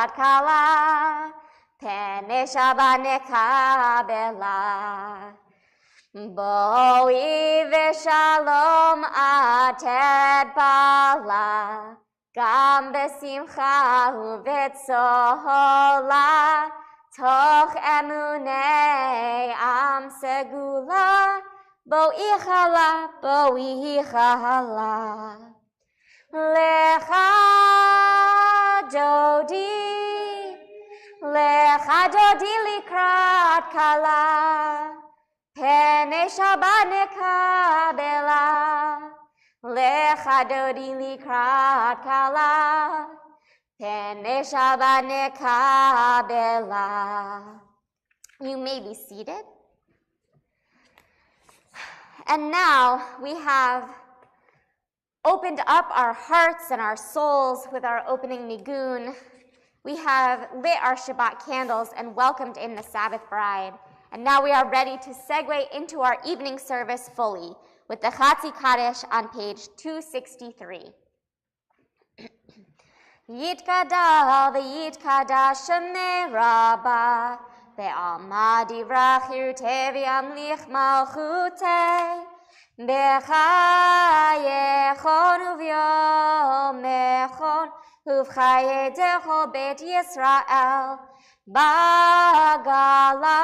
לקראת כלה, פני שבת נקבלה. בואי ושלום את אתפלה, גם בשמחה ובצהלה, תוך אמוני עם סגולה, בואי חלה, בואי חלה. לך דודי לקראת כלה, פני שבת נקבלה. לך דודי לקראת כלה, פני שבת נקבלה. You may be seated. And now we have opened up our hearts and our souls with our opening nigun. We have lit our Shabbat candles and welcomed in the Sabbath bride. And now we are ready to segue into our evening service fully with the Chatzi Kaddish on page 263. Yitkadal v'yitkadash shemei rabba, ve'alma divrach yirteh v'yamlich malchuteh, b'chayechon uvyomechon uv'chayedecho bet Yisrael, bagala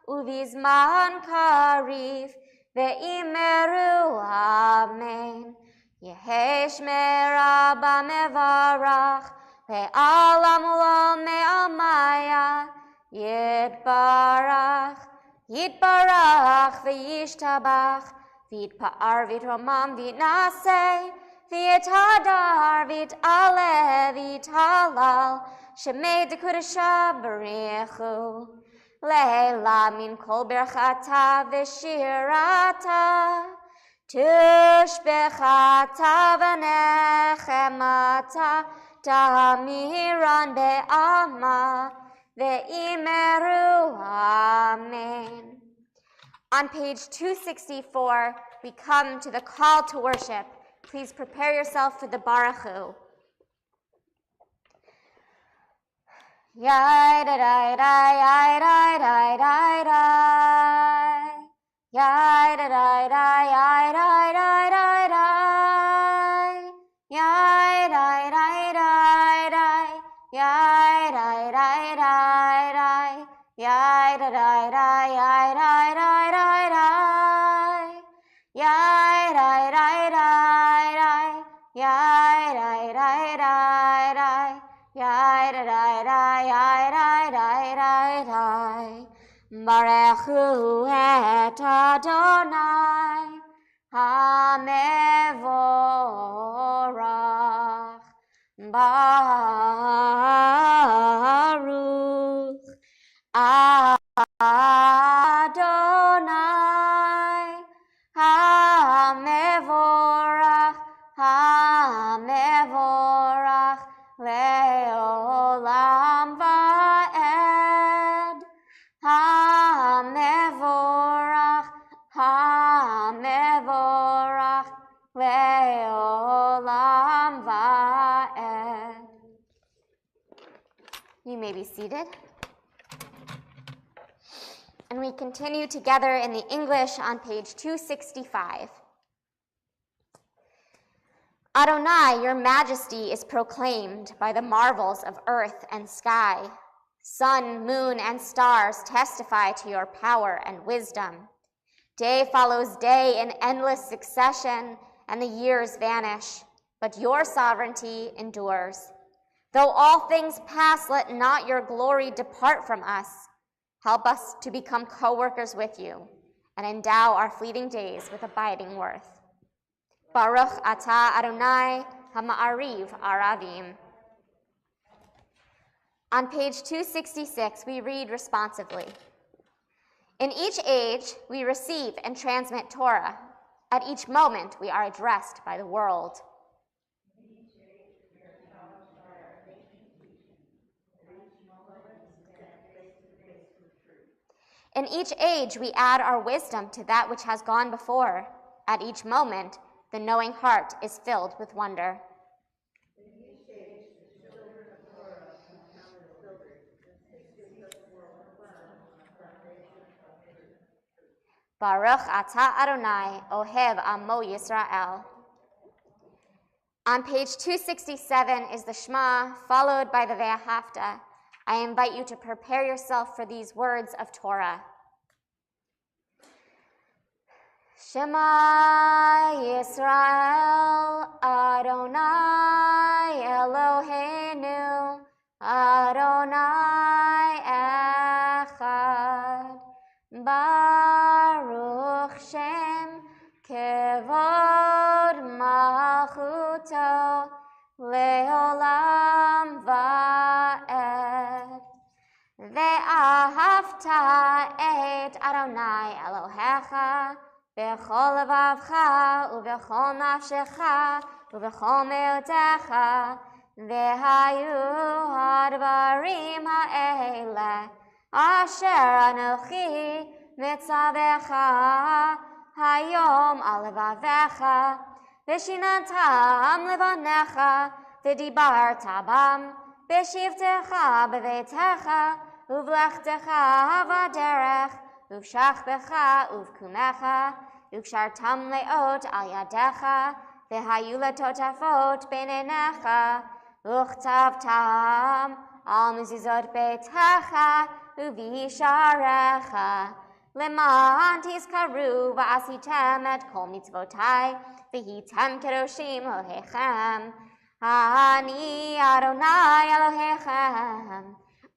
uvizman karif ve'imeru amen. Yehesh merabba mevarach ve'alam ulam me'amaya yitbarach ve'yishtabach v'yitpa'ar v'yitromam v'yitnaseh v'yitadar v'yit'ale v'yithalal shemei dekudesha b'richu leila min kol berchata v'shirata tushbechata v'nechemata tamiran be'alma ve'imeru amen. On page 264, we come to the call to worship. Please prepare yourself for the Baruchu. Yai da da da yai da da da da. Yai da da da yai da da da da. Yai da da da da. Yai da da da da. Yai da da da yai da da da da. Yai da da da da. Yai da da da da. Yai da da da yai da da da da. Barechu et Adonai hamevorach. Baruch Adonai hamevorach, hamevorach le'olam va'ed. Hamevorach, hamevorach le'olam va'ed. You may be seated. And we continue together in the English on page 265. Adonai, your majesty is proclaimed by the marvels of earth and sky. Sun, moon, and stars testify to your power and wisdom. Day follows day in endless succession, and the years vanish, but your sovereignty endures. Though all things pass, let not your glory depart from us. Help us to become co-workers with you and endow our fleeting days with abiding worth. Baruch atah Adonai hama'ariv aravim. On page 266, we read responsively. In each age, we receive and transmit Torah. At each moment, we are addressed by the world. In each age, we add our wisdom to that which has gone before. At each moment, the knowing heart is filled with wonder. In each age, the Baruch atah Adonai, Ohev Amo Yisrael. On page 267 is the Shema, followed by the Ve'ahavta. I invite you to prepare yourself for these words of Torah. Shema Yisrael, Adonai Eloheinu, Adonai Echad. Baruch Shem Kevod Malchuto Leolam Va'ed. Ve'ahavta et Adonai Elohecha Bechol levavcha ubechol nafshecha ubechol meotecha vehayu hadvarim ha'ele asher anochi mitzavecha hayom al levavecha v'shinantam levanecha v'dibarta bam v'shivtecha b'veitecha uvlechtecha v'derech uv'shachbecha uv'kumecha Ukshartam leot al yadecha, v'hayula totafot beinenecha, uchtavtam al mezuzot beitecha, uvisharecha. Leman tizkaru v'asitem et kol mitzvotai, v'hitem kedoshim Elohechem. Ani Adonai Elohechem,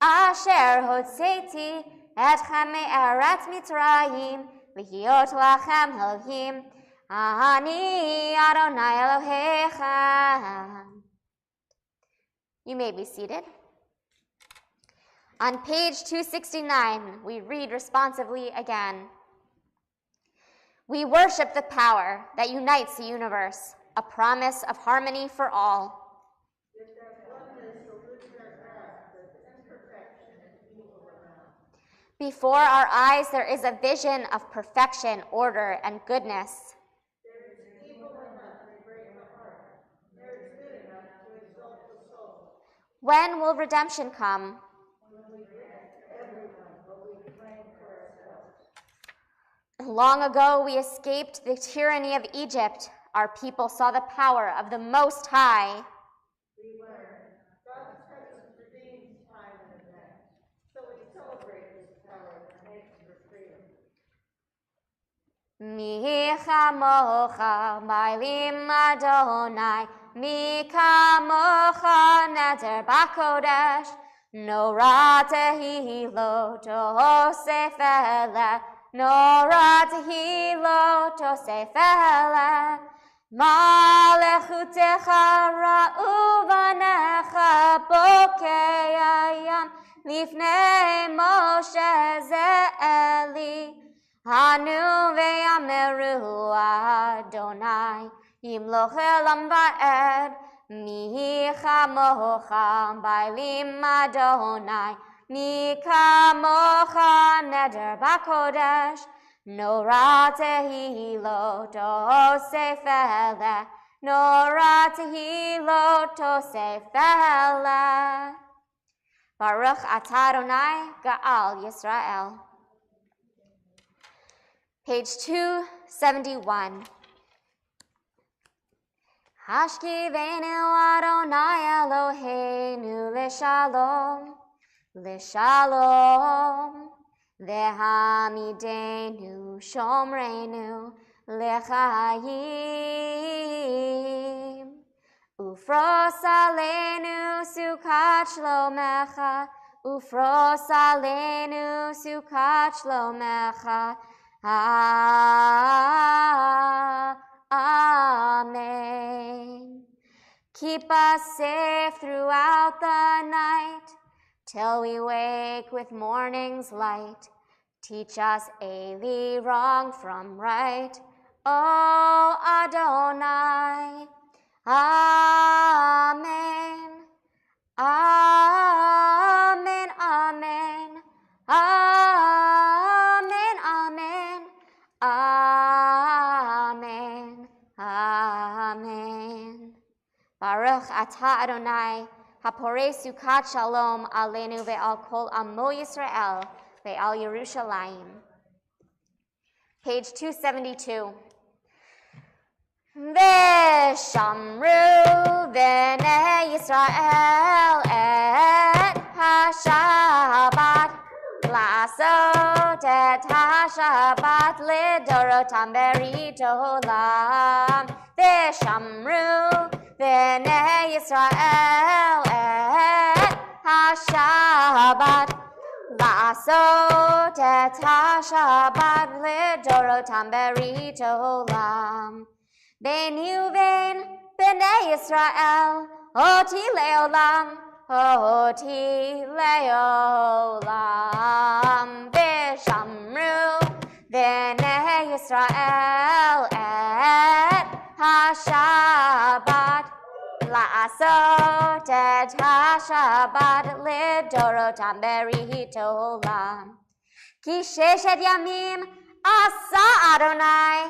asher hotzeti etchem me'eretz Mitzrayim, V'hiyot lachem Elohim, Ani Adonai Elohechem. You may be seated. On page 269, we read responsively again. We worship the power that unites the universe, a promise of harmony for all. Before our eyes, there is a vision of perfection, order, and goodness. There is evil enough to break the heart. There is good enough to exalt the soul. When will redemption come? When we grant everyone what we claim for ourselves. Long ago, we escaped the tyranny of Egypt. Our people saw the power of the Most High. We learned God's presence redeems time and event. So we celebrate His power and make for freedom. Mi chamocha bailim Adonai, mi kamocha neder bakodesh, nora tehilo tosef ele, nora tehilo tosef ele, malechutecha ra'u vanecha bokei hayam, lifnei Moshe ze'eli, Hanu ve'yameru Adonai, yimloch elam va'ed, mi chamocha bailim Adonai, mi kamocha neder bakodesh, nora tehilo tosef ele, nora tehilo tosef ele. Baruch atah Adonai Ga'al Yisrael. Page 271. Hashkivenu Adonai Eloheinu l'shalom, l'shalom, ve'hamidenu shomreinu l'chayim, ufros aleinu sukat shlomecha, ufros aleinu sukat shlomecha. Amen. Keep us safe throughout the night, till we wake with morning's light. Teach us Eli wrong from right, O Adonai. Amen. Amen. Amen. Amen. Amen. Amen. Amen. Baruch atah Adonai, haporei sukat shalom aleinu ve'al kol amo Yisrael ve'al Yerushalayim. Page 272. Veshamru b'nei Yisrael et ha-Shabbat לעשות את השבת לדורותם ברית עולם ושמרו בני ישראל את השבת לעשות את השבת לדורותם ברית עולם ביני ובין בני ישראל אותי לעולם אותי לעולם ושמרו בני ישראל את השבת לעשות את השבת לדורותם ברית עולם כי 6 ימים עשה אדוני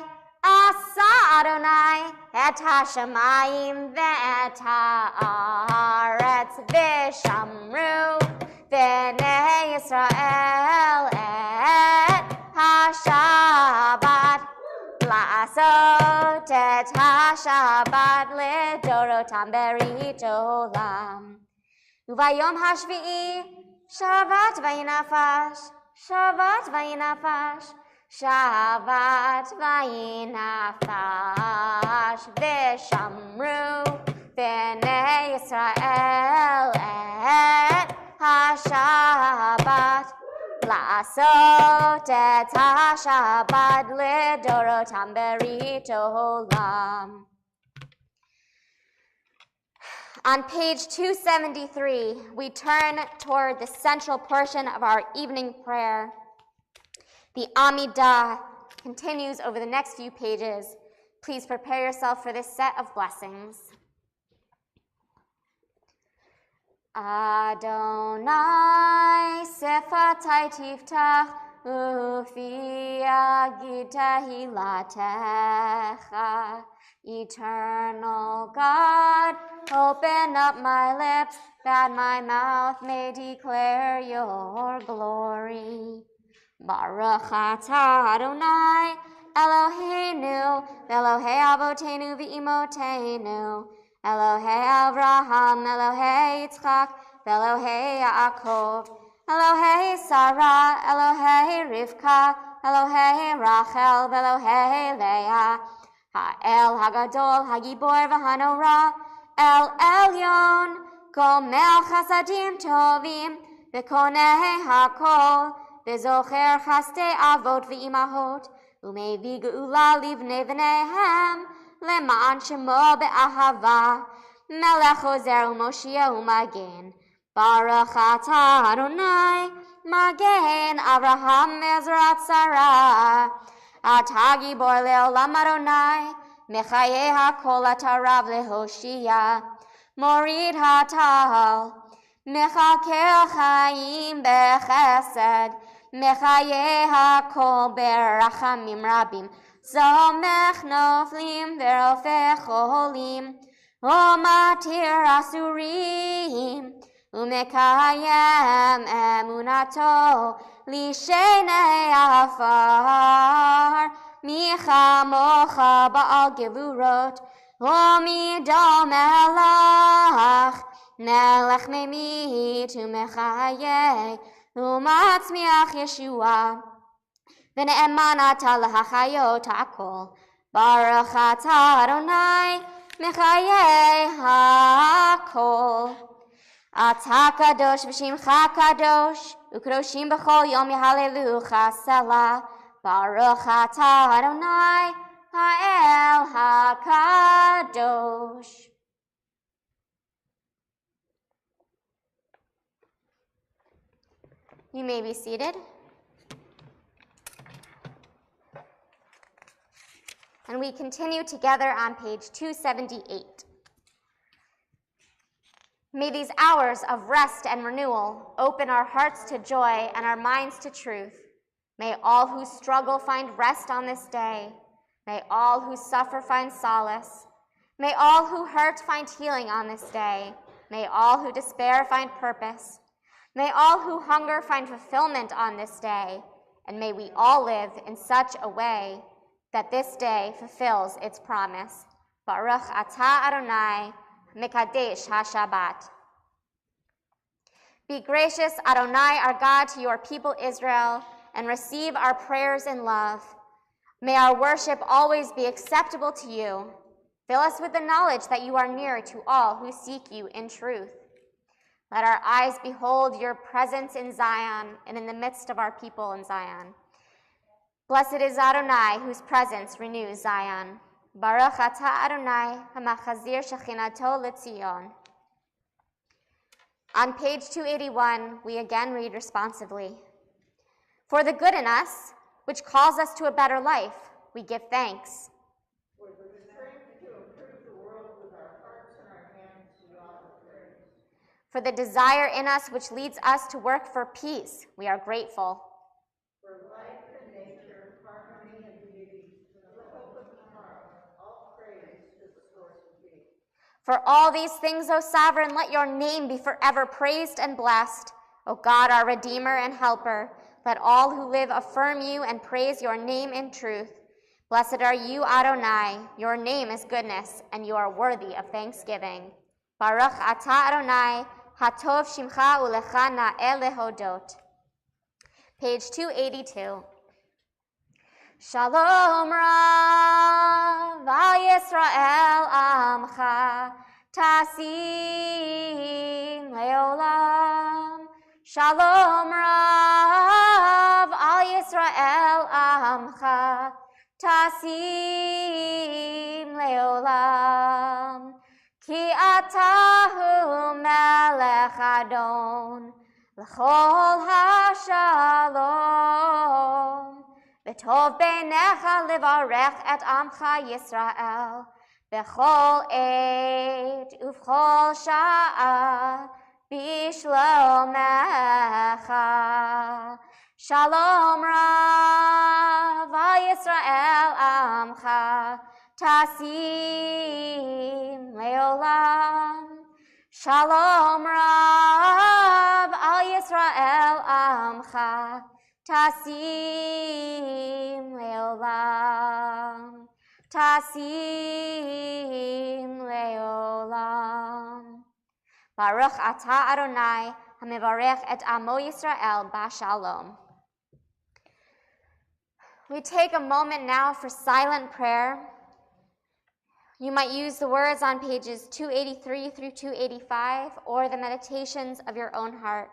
את השמיים ואת הארץ ושמרו בני ישראל את השבת לעשות את השבת לדורותם ברית עולם וביום השביעי שבת ויהי נפש שבת ויהי נפש שבת ויהי נפש ושמרו בני ישראל את השבת לעשות את השבת לדורותם ברית עולם. On page 273, we turn toward the central portion of our evening prayer. The Amidah continues over the next few pages. Please prepare yourself for this set of blessings. Adonai sefatai tiftach ufi yagid tehilatecha. Eternal God, open up my lips that my mouth may declare your glory. Baruch atah Adonai Eloheinu Elohei Avotenu v'Imotenu Elohei Avraham Elohei Yitzchak Elohei Yaakov Elohei Sarah Elohei Rivka Elohei Rachel Elohei Leah Ha'el Hagadol Hagibor v'Hanora El Elyon Gomel Chasadim Tovim V'Konei Hakol וזוכר חסדי אבות ואימהות, ומביא גאולה לבני בניהם, למען שמו באהבה, מלך עוזר ומושיע ומגן. ברוך אתה אדוני, מגן אברהם מעזרת שרה. אתה גיבור לעולם אדוני, מחיי הכל אתה רב להושיע. מוריד הטל, מחכה חיים בחסד, מחיי הכל ברחמים רבים, סומך נופלים ורופא חולים, ומתיר אסורים, ומקיים אמונתו לשני עפר, מי כמוך בעל גבורות, ומדום מלך, מלך ממית ומחיה, ומצמיח ישועה, ונאמן אתה להחיות הכל. ברוך אתה אדוני מחיי הכל. אתה קדוש ושמך קדוש, וקדושים בכל יום יהללוך סלה. ברוך אתה אדוני האל הקדוש. You may be seated. And we continue together on page 278. May these hours of rest and renewal open our hearts to joy and our minds to truth. May all who struggle find rest on this day. May all who suffer find solace. May all who hurt find healing on this day. May all who despair find purpose. May all who hunger find fulfillment on this day. and may we all live in such a way that this day fulfills its promise. Baruch atah Adonai, Mekadesh HaShabbat. Be gracious, Adonai, our God, to your people Israel, and receive our prayers in love. May our worship always be acceptable to you. Fill us with the knowledge that you are near to all who seek you in truth. Let our eyes behold your presence in Zion and in the midst of our people in Zion. Blessed is Adonai, whose presence renews Zion. Baruch atah Adonai, hamachazir shechinato l'tzion. On page 281, we again read responsively. For the good in us, which calls us to a better life, we give thanks. For the strength to improve the world with our hearts and our hands, we offer praise. For the desire in us which leads us to work for peace, we are grateful. For life and nature, harmony and beauty, the hope of tomorrow, all praise to the source of peace. For all these things, O Sovereign, let your name be forever praised and blessed. O God, our Redeemer and Helper, let all who live affirm you and praise your name in truth. Blessed are you, Adonai. Your name is goodness, and you are worthy of thanksgiving. Baruch atah Adonai, hatov shimcha ulecha na'eh lehodot. Page 282. Shalom Rav al Yisrael amcha tasim leolam. Shalom Rav al Yisrael amcha tasim leolam. Ki atahu melech adon l'chol hashalom. V'tov beinecha livarech et amcha Yisrael b'chol eit uv'chol sha'a bishlomecha. Shalom Rav al Yisrael amcha tasim leolam. Shalom Rav al Yisrael amcha tasim leolam. Tasim leolam. Baruch atah Adonai, hamivarech et amo Yisrael b'shalom. We take a moment now for silent prayer. You might use the words on pages 283 through 285 or the meditations of your own heart.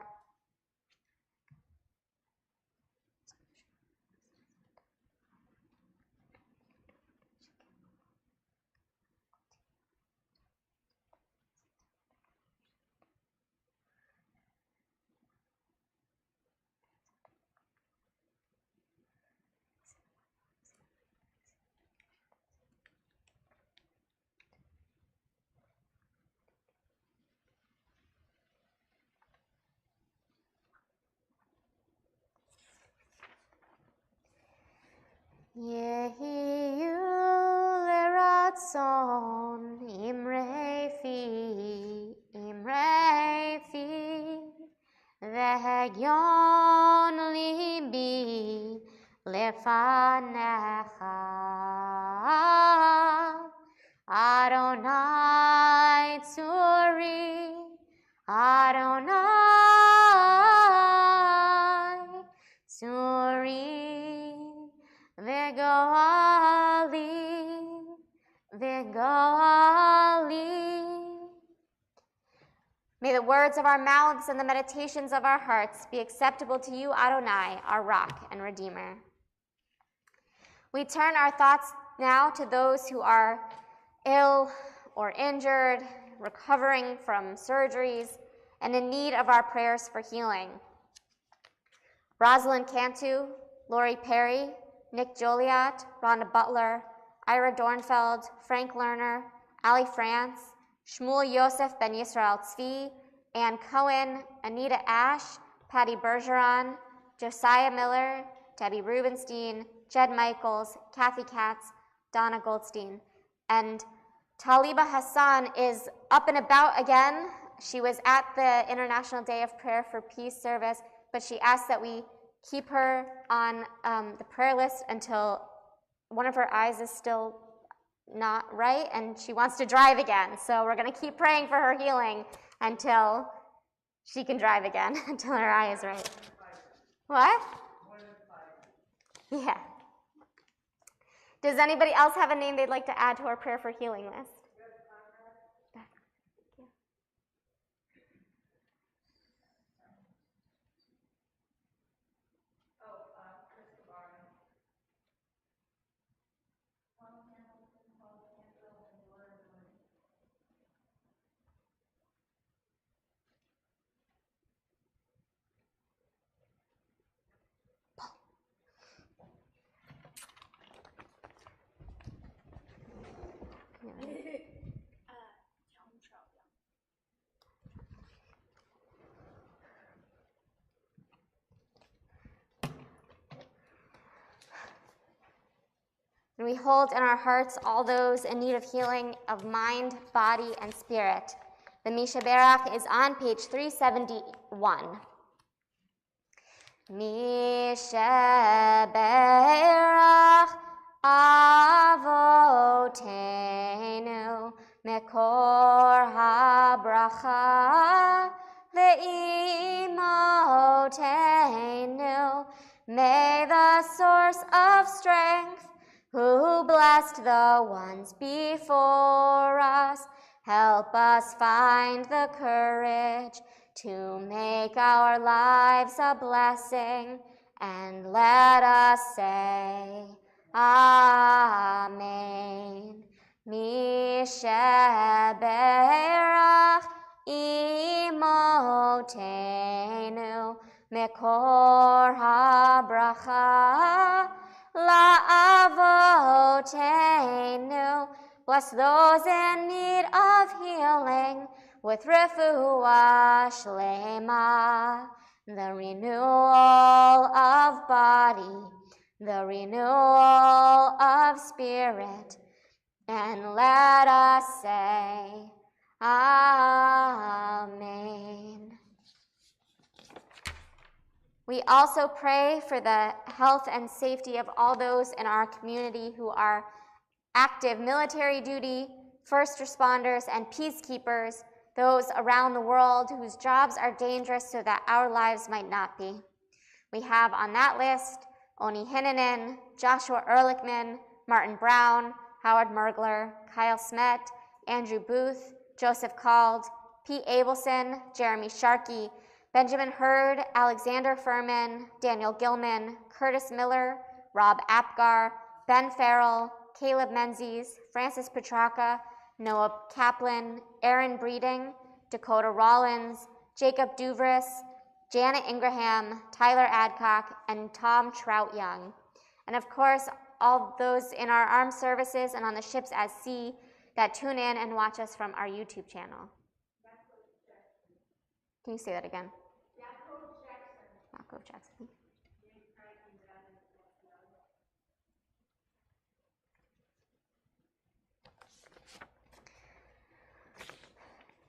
Yehiyu leratzon imrei fi vehegyon libi lefanecha. Adonai tzuri, Adonai tzuri. Vegali. May the words of our mouths and the meditations of our hearts be acceptable to you, Adonai, our rock and redeemer. We turn our thoughts now to those who are ill or injured, recovering from surgeries, and in need of our prayers for healing. Rosalind Cantu, Lori Perry, Nick Joliat, Rhonda Butler, Ira Dornfeld, Frank Lerner, Ali France, Shmuel Yosef Ben Yisrael Tzvi, Ann Cohen, Anita Ash, Patty Bergeron, Josiah Miller, Debbie Rubenstein, Jed Michaels, Kathy Katz, Donna Goldstein. And Taliba Hassan is up and about again. She was at the International Day of Prayer for Peace service, but she asked that we keep her on the prayer list until one of her eyes is still not right and she wants to drive again. So we're going to keep praying for her healing until she can drive again, until her eye is right. What? Yeah. Does anybody else have a name they'd like to add to our prayer for healing list? And we hold in our hearts all those in need of healing of mind, body, and spirit. The Mishaberach is on page 371. Mishaberach avotenu mekor habracha ve'imotenu. May the source of strength, who blessed the ones before us, help us find the courage to make our lives a blessing, and let us say, Amen. Mishaberach imotenu mekor habracha la'avotenu. Bless those in need of healing with refuah shlema, the renewal of body, the renewal of spirit, and let us say, Amen. We also pray for the health and safety of all those in our community who are active military duty, first responders, and peacekeepers, those around the world whose jobs are dangerous so that our lives might not be. We have on that list Oni Hinnanen, Joshua Ehrlichman, Martin Brown, Howard Mergler, Kyle Smet, Andrew Booth, Joseph Cald, Pete Abelson, Jeremy Sharkey, Benjamin Hurd, Alexander Furman, Daniel Gilman, Curtis Miller, Rob Apgar, Ben Farrell, Caleb Menzies, Francis Petraka, Noah Kaplan, Aaron Breeding, Dakota Rollins, Jacob Duvris, Janet Ingraham, Tyler Adcock, and Tom Trout Young. And of course, all those in our armed services and on the ships at sea that tune in and watch us from our YouTube channel. Can you say that again? Yaakov Jackson.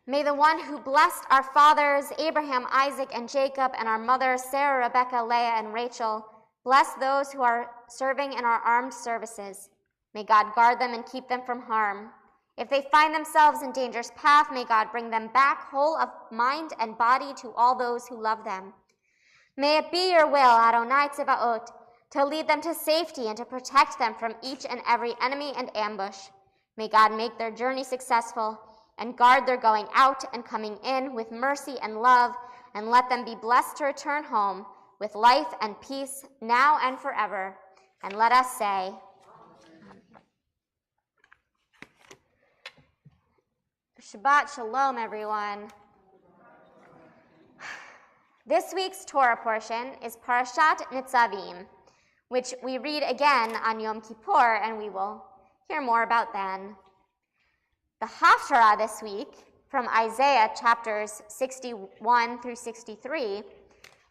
May the one who blessed our fathers, Abraham, Isaac, and Jacob, and our mothers, Sarah, Rebecca, Leah, and Rachel, bless those who are serving in our armed services. May God guard them and keep them from harm. If they find themselves in dangerous path, may God bring them back whole of mind and body to all those who love them. May it be your will, Adonai Tzebaot, to lead them to safety and to protect them from each and every enemy and ambush. May God make their journey successful and guard their going out and coming in with mercy and love, and let them be blessed to return home with life and peace now and forever. And let us say, Shabbat Shalom, everyone. This week's Torah portion is Parashat Nitzavim, which we read again on Yom Kippur, and we will hear more about then. The Haftarah this week, from Isaiah chapters 61 through 63,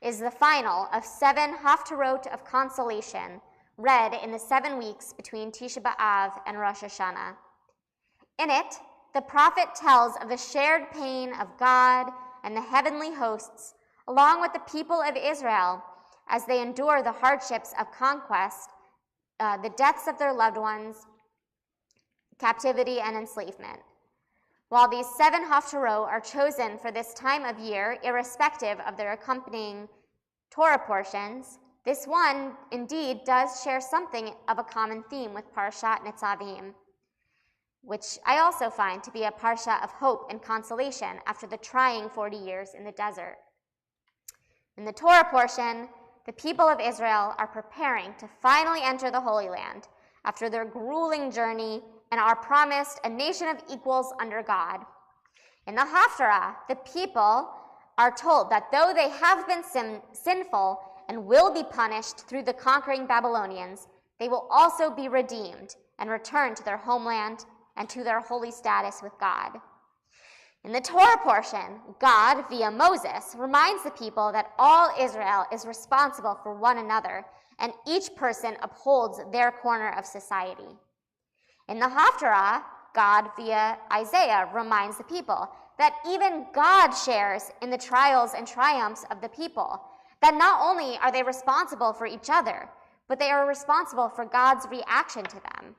is the final of 7 Haftarot of consolation read in the 7 weeks between Tisha B'Av and Rosh Hashanah. In it, the prophet tells of the shared pain of God and the heavenly hosts, along with the people of Israel, as they endure the hardships of conquest, the deaths of their loved ones, captivity, and enslavement. While these 7 haftarot are chosen for this time of year, irrespective of their accompanying Torah portions, this one indeed does share something of a common theme with Parashat Nitzavim, which I also find to be a parsha of hope and consolation after the trying 40 years in the desert. In the Torah portion, the people of Israel are preparing to finally enter the Holy Land after their grueling journey and are promised a nation of equals under God. In the Haftarah, the people are told that though they have been sinful and will be punished through the conquering Babylonians, they will also be redeemed and return to their homeland and to their holy status with God. In the Torah portion, God, via Moses, reminds the people that all Israel is responsible for one another, and each person upholds their corner of society. In the Haftarah, God, via Isaiah, reminds the people that even God shares in the trials and triumphs of the people, that not only are they responsible for each other, but they are responsible for God's reaction to them.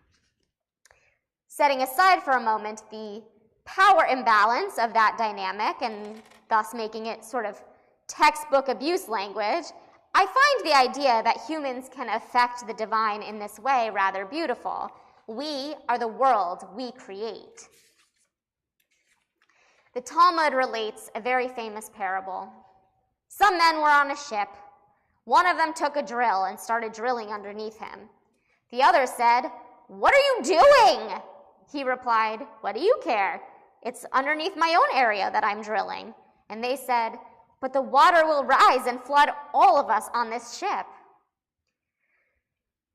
Setting aside for a moment the power imbalance of that dynamic and thus making it sort of textbook abuse language, I find the idea that humans can affect the divine in this way rather beautiful. We are the world we create. The Talmud relates a very famous parable. Some men were on a ship. One of them took a drill and started drilling underneath him. The other said, "What are you doing?" He replied, "What do you care? It's underneath my own area that I'm drilling." And they said, "But the water will rise and flood all of us on this ship."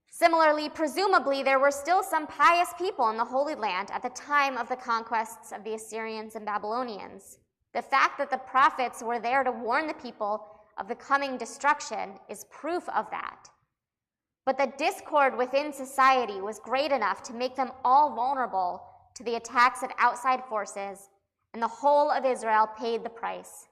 Similarly, presumably, there were still some pious people in the Holy Land at the time of the conquests of the Assyrians and Babylonians. The fact that the prophets were there to warn the people of the coming destruction is proof of that. But the discord within society was great enough to make them all vulnerable to the attacks of outside forces, and the whole of Israel paid the price.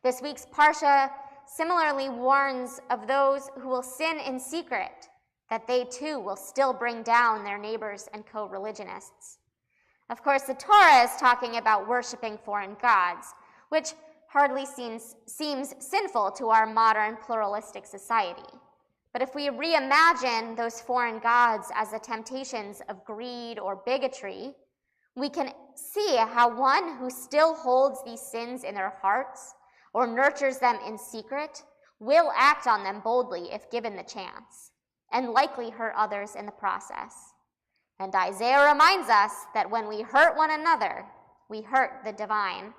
This week's Parsha similarly warns of those who will sin in secret, that they too will still bring down their neighbors and co-religionists. Of course, the Torah is talking about worshiping foreign gods, which hardly seems sinful to our modern pluralistic society. But if we reimagine those foreign gods as the temptations of greed or bigotry, we can see how one who still holds these sins in their hearts or nurtures them in secret will act on them boldly if given the chance, and likely hurt others in the process. And Isaiah reminds us that when we hurt one another, we hurt the divine.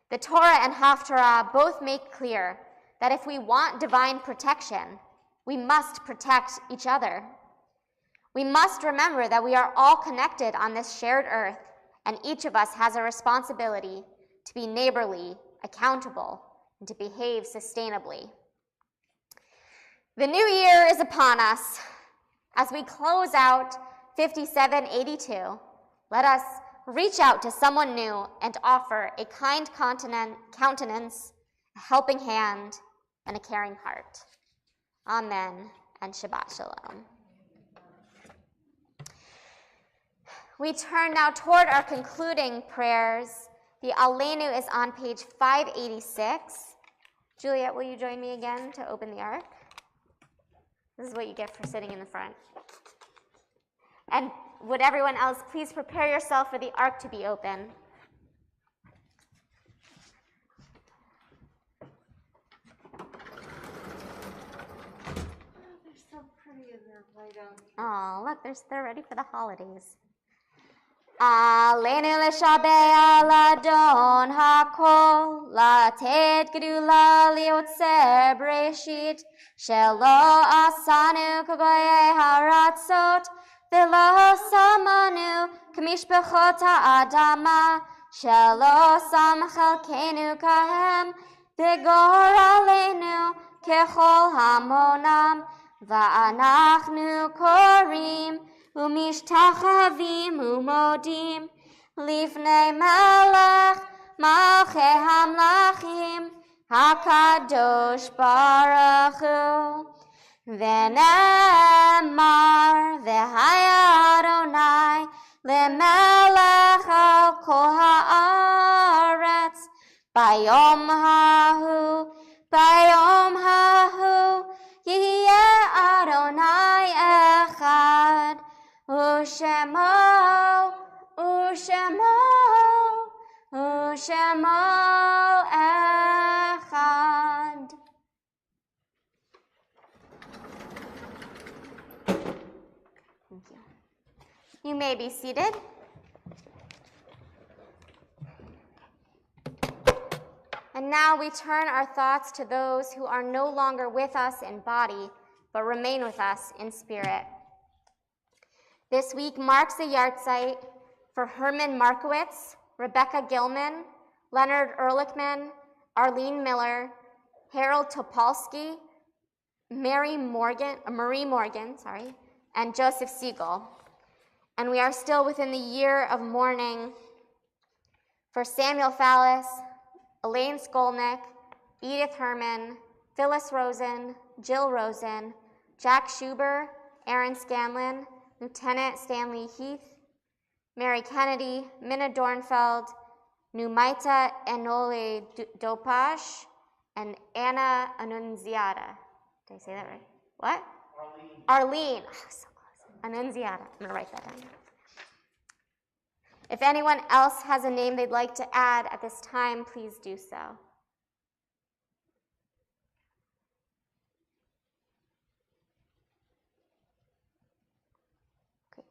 The Torah and Haftarah both make clear that if we want divine protection, we must protect each other. We must remember that we are all connected on this shared earth, and each of us has a responsibility to be neighborly, accountable, and to behave sustainably. The new year is upon us. As we close out 5782, let us reach out to someone new and offer a kind countenance, a helping hand, and a caring heart. Amen and Shabbat Shalom. We turn now toward our concluding prayers. The Aleinu is on page 586. Juliet, will you join me again to open the ark? This is what you get for sitting in the front. And would everyone else please prepare yourself for the ark to be open? They're so pretty and they're right out. Oh, look, they're ready for the holidays. Aleinu l'shabei Adon hakol, latet gedula liotzer breshit, shelo asanu kagoyei haratzot, velo samanu kamishpechot ha'adama, shelo sam chalkenu kahem, begor aleinu kechol hamonam, va'anachnu korim, ומשתחווים ומודים לפני מלך מלכי המלכים HaKadosh Baruch Hu. V'nemar v'haya Adonai lemelech al kol haaretz bayom hahu yihyeh Adonai echad u'shemo echad. Thank you. You may be seated. And now we turn our thoughts to those who are no longer with us in body, but remain with us in spirit. This week marks the yahrzeit for Herman Markowitz, Rebecca Gilman, Leonard Ehrlichman, Arlene Miller, Harold Topolsky, Marie Morgan, and Joseph Siegel. And we are still within the year of mourning for Samuel Fallis, Elaine Skolnick, Edith Herman, Phyllis Rosen, Jill Rosen, Jack Schuber, Aaron Scanlon, Lieutenant Stanley Heath, Mary Kennedy, Minna Dornfeld, Numaita Enole Dopash, and Anna Annunziata. Did I say that right? What? Arlene. Oh, so close. Annunziata. I'm going to write that down. If anyone else has a name they'd like to add at this time, please do so. Okay.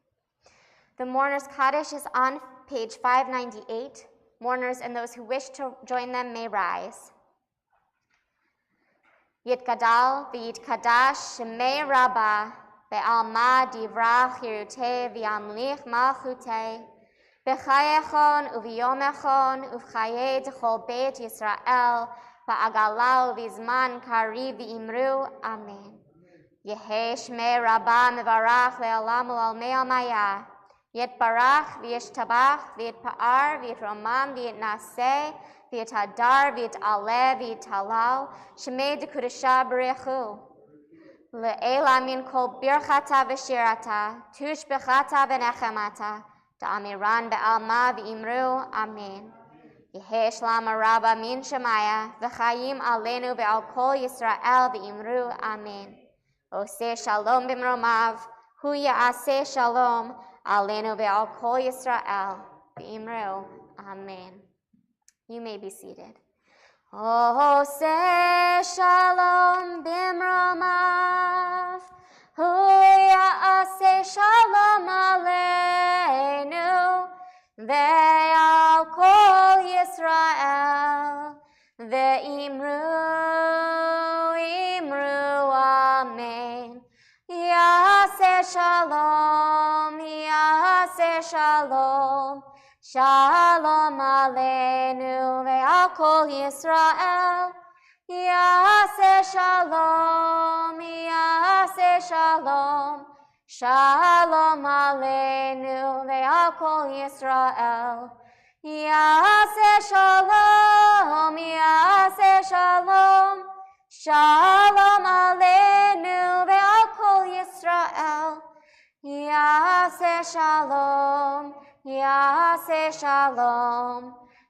The Mourner's Kaddish is on page 598. Mourners and those who wish to join them may rise. Yitgadal v'yitkadash shemei Rabbah be'alma divrach hirutei v'yamlich malchutei b'chayechon u'v'yomechon u'v'chayei d'chol beit Yisrael ba'agalau v'zman kari v'imru Amen. Yehei shmei Rabbah mevarach le'olam u'almei almayah yitbarach v'yishtabach v'yitpa'ar v'yitromam v'yitnaseh v'yitadar v'yitaleh v'yitalal shemei d'kudashah b'rechu le'ela min kol birchata v'shirata tush b'chata v'nechemata da'amiran be'alma v'imru Amen. Yehei shlama rabba min shemaya v'chayim aleinu ve'al kol Yisrael v'imru Amen. Oseh shalom b'mromav hu ya'aseh shalom aleinu ve'al kol Yisrael v'imru Amen. You may be seated. Oseh shalom b'mromav hu ya'aseh shalom aleinu ve'al kol Yisrael ve'imru Amen. Ya'aseh shalom, ya'aseh shalom, shalom aleinu ve'al kol Yisrael. Ya'aseh shalom, ya'aseh shalom, shalom aleinu ve'al kol Yisrael. Ya'aseh shalom, ya'aseh shalom, shalom aleinu ve'al kol Yisrael. Ya'aseh shalom, ya'aseh shalom,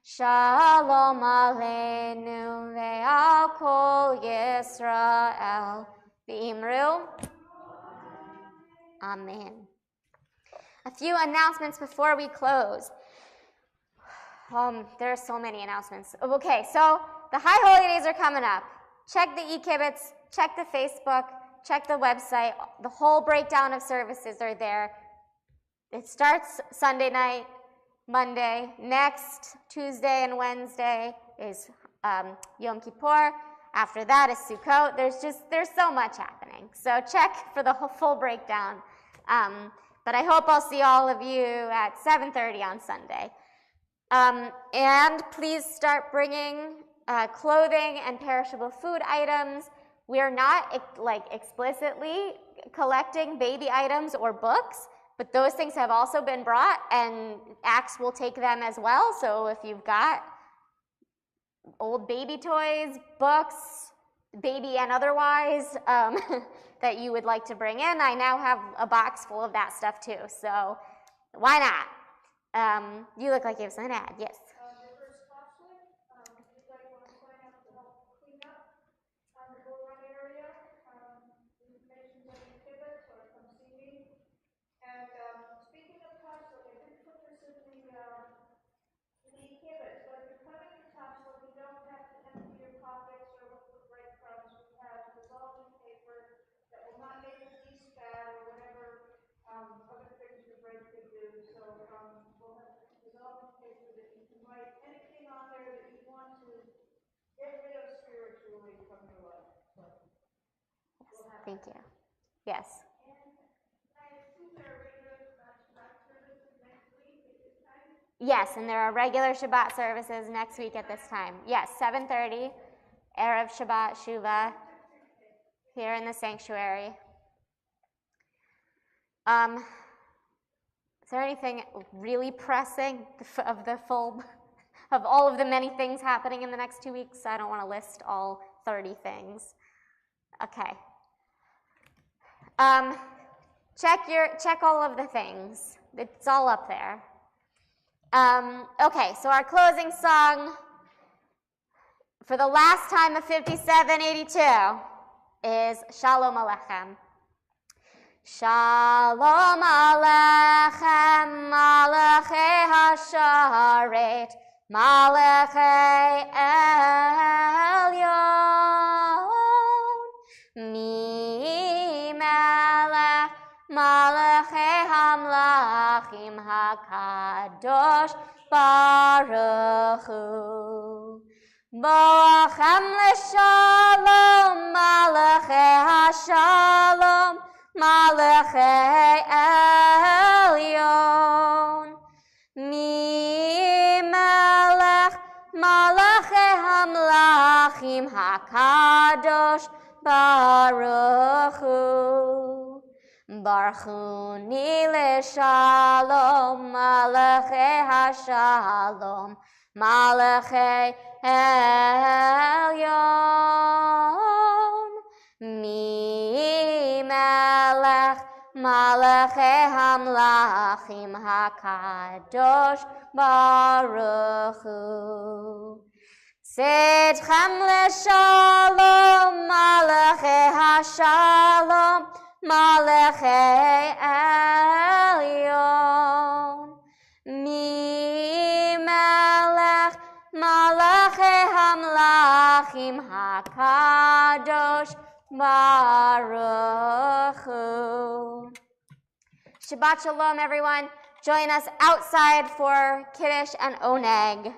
shalom aleinu ve'al kol Yisrael. V'imru. Amen. A few announcements before we close. There are so many announcements. Okay, so the High Holy Days are coming up. Check the e-kibbutz, check the Facebook, check the website. The whole breakdown of services are there. It starts Sunday night, Monday. Next Tuesday and Wednesday is Yom Kippur. After that is Sukkot. There's so much happening. So check for the full breakdown. But I hope I'll see all of you at 7:30 on Sunday. And please start bringing clothing and perishable food items. We're not explicitly collecting baby items or books, but those things have also been brought, and Acts will take them as well. So if you've got old baby toys, books, baby and otherwise, that you would like to bring in. I now have a box full of that stuff too, so why not? You look like you have something to add. Yes. The first costly, if you'd like to sign up to help clean up the Bull Run area, information's on the exhibit, or come see me. And speaking of costly, I did put this in the exhibit, but if you're coming to costly, you don't have to empty your pockets or look for breadcrumbs. We have dissolving paper that will not make the yeast bad or whatever other things the bread could do. So we'll have dissolving paper that you can write anything on there that you want to get rid of spiritually from your life. So we'll have Thank you. Yes. And I assume there are regular Shabbat services next week at this time? Yes, and there are regular Shabbat services next week at this time. Yes, 7:30, Erev Shabbat Shuvah, here in the sanctuary. Is there anything really pressing of all of the many things happening in the next 2 weeks? I don't want to list all 30 things. Okay. Check all of the things. It's all up there. Okay, so our closing song for the last time of 5782 is Shalom Aleichem. Shalom Aleichem, Malachei Hasharet, Malachei Elyon, Mi Melech, Malachei Hamlachim HaKadosh Baruch Hu. Boachem l'shalom, Malachei Hashalom, Malachei Elyon. Mi Melech, Malachei Hamlachim HaKadosh Baruch Hu. Barchuni l'shalom, Malachei Hashalom, Malachei Elyon. Mi Melech, Malachei Hamlachim HaKadosh Baruch Hu. Tzidchem l'shalom, Malachei Hashalom, Malachei Elyon. Mi Melech, Malachei Hamlachim HaKadosh Baruch Hu. Shabbat Shalom, everyone. Join us outside for Kiddush and Oneg.